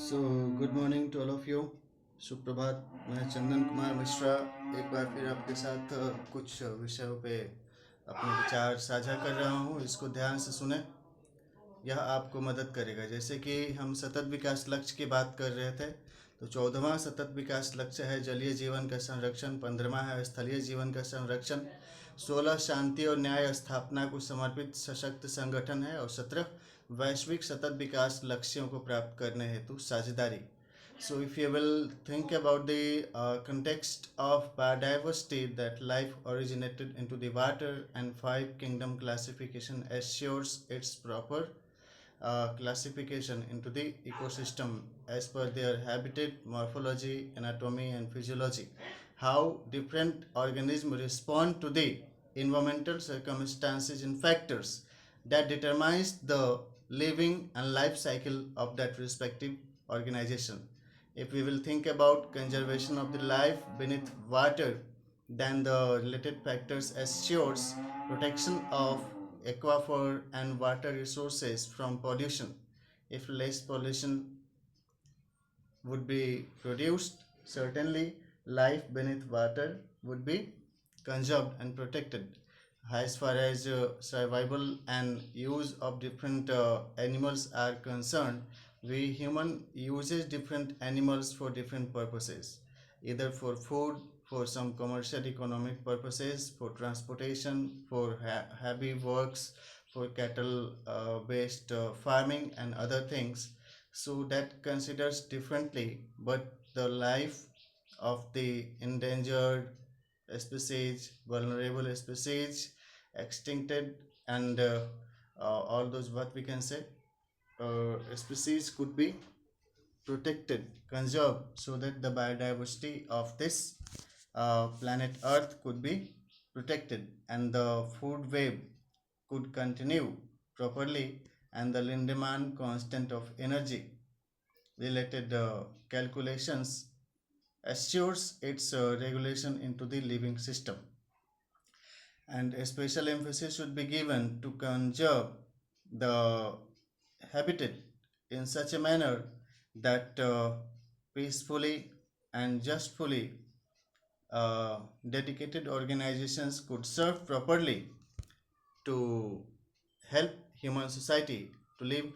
So good morning to all of you. सुप्रभात। मैं चंदन कुमार मिश्रा एक बार फिर आपके साथ कुछ विषयों पे अपने विचार साझा कर रहा हूँ। इसको ध्यान से सुने, यह आपको मदद करेगा। जैसे कि हम सतत विकास लक्ष्य की बात कर रहे थे, तो 14वां सतत विकास लक्ष्य है जलीय जीवन का संरक्षण, 15वां है स्थलीय जीवन का संरक्षण, 16 शांति और न्याय स्थापना को समर्पित सशक्त संगठन है, और 17 वैश्विक सतत विकास लक्ष्यों को प्राप्त करने हेतु साझेदारी। So if you will think about the context of biodiversity, that life originated into the water, and five kingdom classification assures its proper classification into the ecosystem as per their habitat, morphology, anatomy, and physiology. How different organisms respond to the environmental circumstances and factors that determines the living and life cycle of that respective organization. If we will think about conservation of the life beneath water, then the related factors assures protection of aquifer and water resources from pollution. If less pollution would be produced, certainly life beneath water would be conserved and protected. As far as survival and use of different animals are concerned, we human uses different animals for different purposes, either for food, for some commercial economic purposes, for transportation, for heavy works, for cattle based farming and other things. So that considers differently, but the life of the endangered species, vulnerable species, extincted, and all those what we can say species could be protected, conserved, so that the biodiversity of this planet Earth could be protected, and the food web could continue properly, and the Lindemann constant of energy related calculations assures its regulation into the living system. And a special emphasis should be given to conserve the habitat in such a manner that peacefully and justfully dedicated organizations could serve properly to help human society to live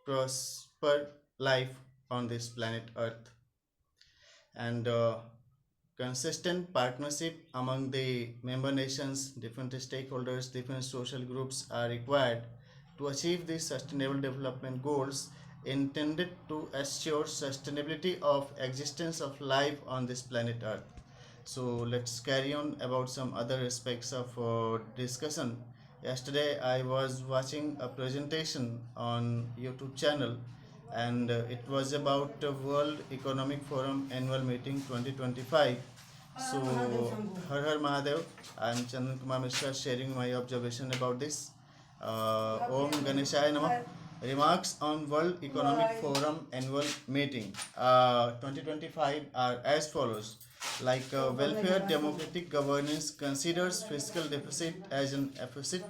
prosper life on this planet Earth. And consistent partnership among the member nations, different stakeholders, different social groups are required to achieve these sustainable development goals intended to assure sustainability of existence of life on this planet Earth. So let's carry on about some other aspects of discussion. Yesterday I was watching a presentation on YouTube channel, and it was about World Economic Forum Annual Meeting 2025. So, Har Har Mahadev, I am Chandan Kumar Mishra sharing my observation about this. Om Ganeshaya Namah. Remarks on World Economic Forum Annual Meeting 2025 are as follows. Like welfare democratic governance considers fiscal deficit as an deficit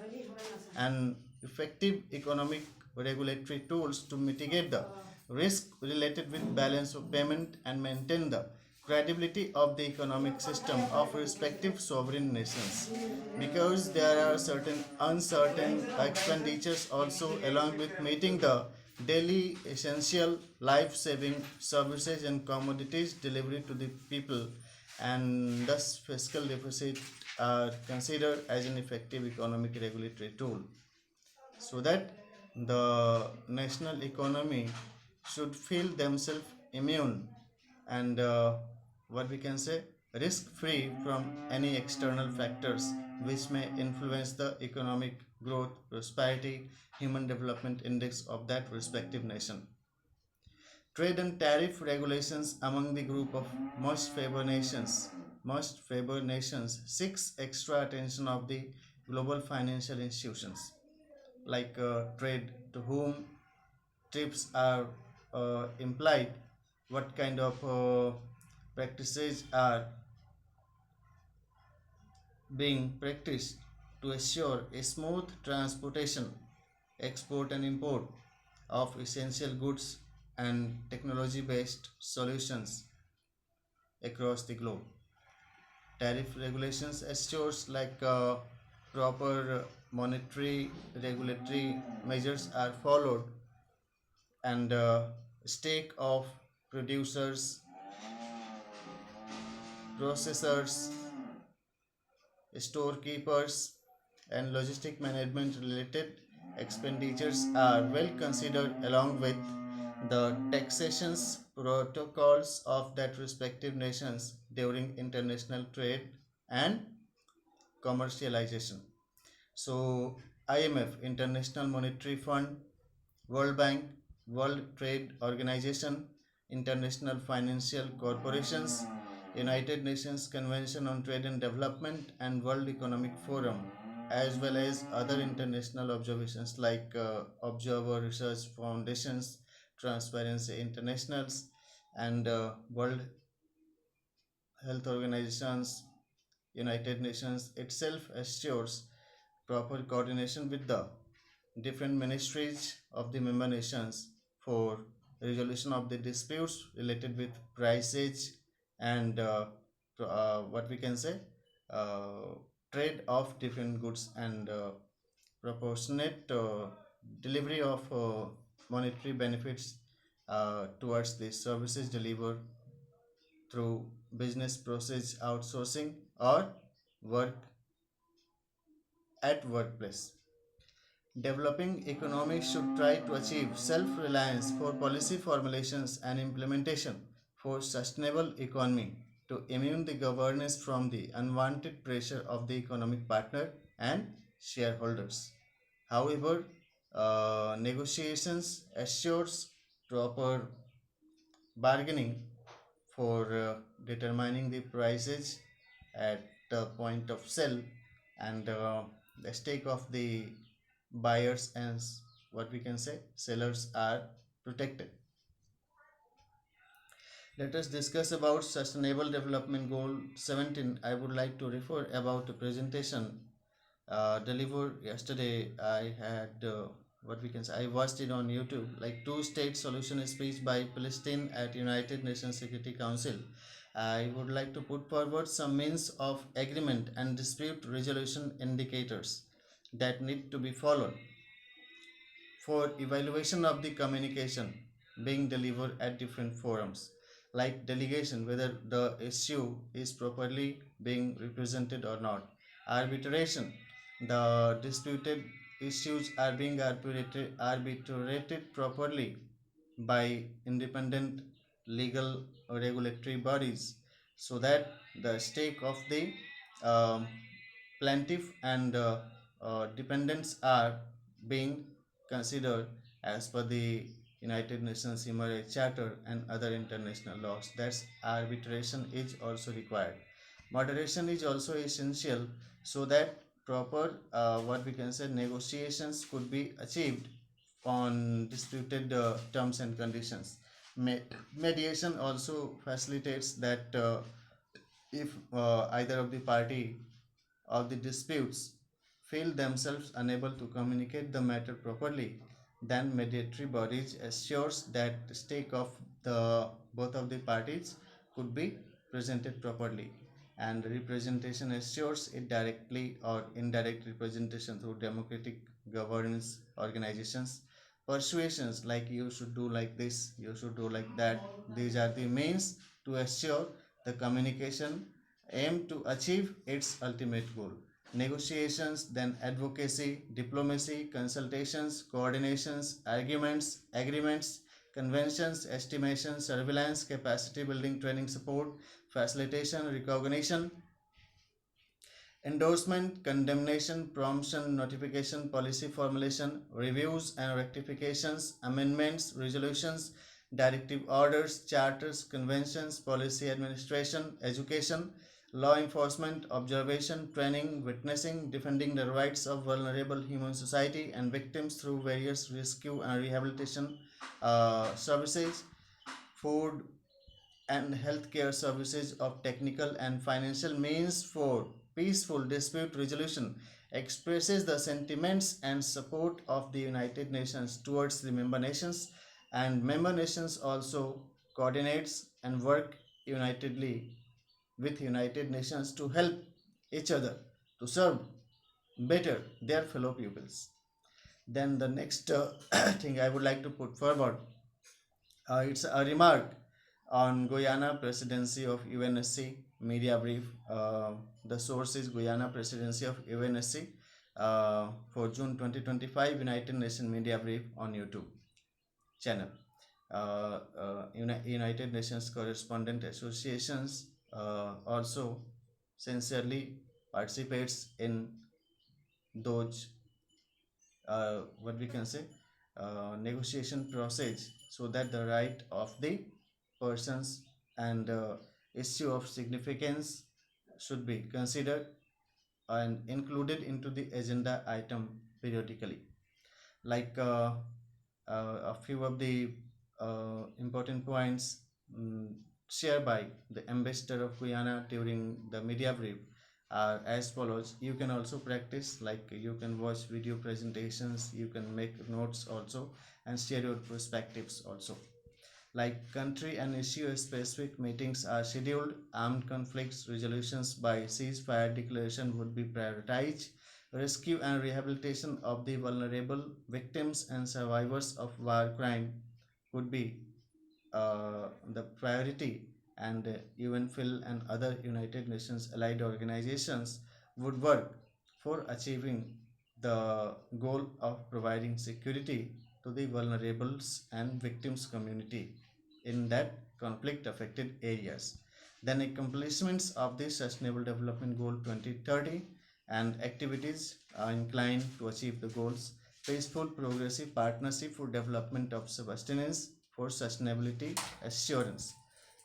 and effective economic regulatory tools to mitigate the risk related with balance of payment and maintain the credibility of the economic system of respective sovereign nations, because there are certain uncertain expenditures also along with meeting the daily essential life-saving services and commodities delivery to the people, and thus fiscal deficit are considered as an effective economic regulatory tool, so that the national economy should feel themselves immune and what we can say risk free from any external factors which may influence the economic growth, prosperity, human development index of that respective nation. Trade and tariff regulations among the group of most favored nations seeks extra attention of the global financial institutions, like trade, to whom trips are implied, what kind of practices are being practiced to assure a smooth transportation, export and import of essential goods and technology based solutions across the globe. Tariff regulations ensures proper monetary regulatory measures are followed, and stake of producers, processors, storekeepers, and logistic management related expenditures are well considered along with the taxations protocols of that respective nations during international trade and commercialization. So, IMF, International Monetary Fund, World Bank, World Trade Organization, International Financial Corporations, United Nations Convention on Trade and Development, and World Economic Forum, as well as other international observations Observer Research Foundations, Transparency Internationals, and World Health Organizations, United Nations itself assures proper coordination with the different ministries of the member nations for resolution of the disputes related with prices and what we can say uh, trade of different goods and proportionate delivery of monetary benefits towards the services delivered through business process outsourcing or work at workplace. Developing economies should try to achieve self reliance for policy formulations and implementation for sustainable economy to immune the governance from the unwanted pressure of the economic partner and shareholders. However, negotiations assures proper bargaining for determining the prices at the point of sale, and the stake of the buyers and what we can say sellers are protected. Let us discuss about sustainable development goal 17. I would like to refer about a presentation delivered yesterday. I had what we can say I watched it on YouTube, like two state solution speech by Palestine at United Nations Security Council. I would like to put forward some means of agreement and dispute resolution indicators that need to be followed for evaluation of the communication being delivered at different forums, like delegation, whether the issue is properly being represented or not; arbitration, the disputed issues are being arbitrated properly by independent legal or regulatory bodies, so that the stake of the um, plaintiff and dependents are being considered as per the United Nations Human Rights Charter and other international laws. That's arbitration is also required. Moderation is also essential so that proper what we can say negotiations could be achieved on disputed terms and conditions. Mediation also facilitates that if either of the party of the disputes feel themselves unable to communicate the matter properly, then mediatory bodies assures that the stake of the both of the parties could be presented properly, and representation assures it directly or indirect representation through democratic governance organizations. Persuasions, like you should do like this, you should do like that, these are the means to assure the communication aim to achieve its ultimate goal. Negotiations, then advocacy, diplomacy, consultations, coordinations, arguments, agreements, conventions, estimation, surveillance, capacity building, training support, facilitation, recognition, endorsement, condemnation, promption, notification, policy formulation, reviews and rectifications, amendments, resolutions, directive orders, charters, conventions, policy administration, education, law enforcement, observation, training, witnessing, defending the rights of vulnerable human society and victims through various rescue and rehabilitation services, food and healthcare services of technical and financial means for peaceful dispute resolution, expresses the sentiments and support of the United Nations towards the member nations, and member nations also coordinates and work unitedly with United Nations to help each other to serve better their fellow pupils. Then the next thing I would like to put forward, it's a remark on Guyana presidency of UNSC media brief. The source is Guyana presidency of UNSC for June 2025 United Nations media brief on YouTube channel. United Nations Correspondent Associations also sincerely participates in those what we can say negotiation process, so that the right of the persons and issue of significance should be considered and included into the agenda item periodically. Like a few of the important points shared by the ambassador of Guyana during the media brief are as follows. You can also practice, like you can watch video presentations, you can make notes also, and share your perspectives also. Like country and issue specific meetings are scheduled, armed conflicts resolutions by ceasefire declaration would be prioritized, rescue and rehabilitation of the vulnerable victims and survivors of war crime would be the priority, and UNFIL and other United Nations allied organizations would work for achieving the goal of providing security to the vulnerables and victims community in that conflict affected areas. Then accomplishments of the Sustainable Development Goal 2030 and activities are inclined to achieve the goals. Peaceful progressive partnership for development of sustenance for sustainability assurance.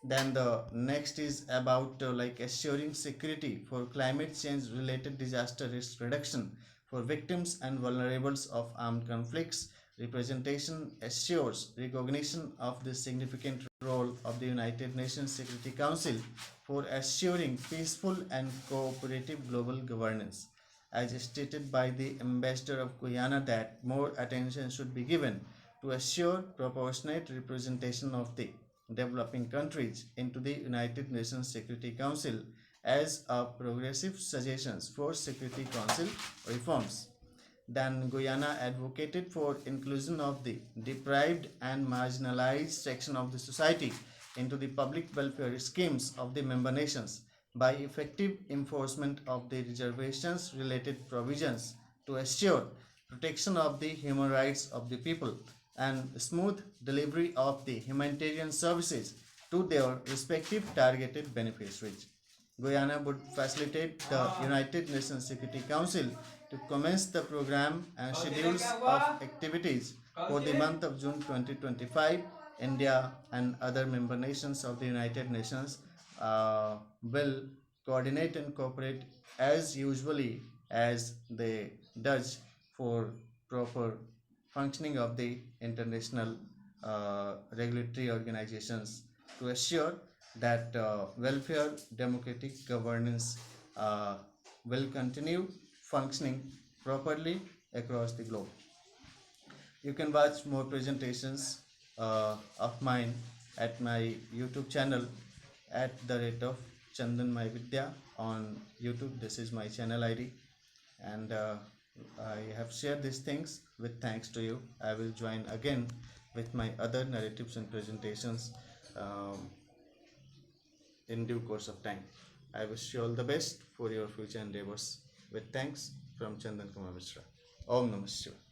Then the next is about like assuring security for climate change related disaster risk reduction for victims and vulnerables of armed conflicts. Representation assures recognition of the significant role of the United Nations Security Council for assuring peaceful and cooperative global governance. As stated by the ambassador of Guyana, that more attention should be given to assure proportionate representation of the developing countries into the United Nations Security Council as a progressive suggestions for Security Council reforms. Then Guyana advocated for inclusion of the deprived and marginalized section of the society into the public welfare schemes of the member nations by effective enforcement of the reservations related provisions to assure protection of the human rights of the people and smooth delivery of the humanitarian services to their respective targeted beneficiaries. Guyana would facilitate the United Nations Security Council to commence the program and schedules of activities for the month of June 2025. India and other member nations of the United Nations will coordinate and cooperate as usually as they does for proper functioning of the international regulatory organizations to assure that welfare democratic governance will continue functioning properly across the globe. You can watch more presentations of mine at my YouTube channel at the rate of Chandan My Vidya on YouTube. This is my channel ID, and I have shared these things with thanks to you. I will join again with my other narratives and presentations in due course of time. I wish you all the best for your future endeavors. With thanks from Chandan Kumar Mishra. Om Namah Shivaya.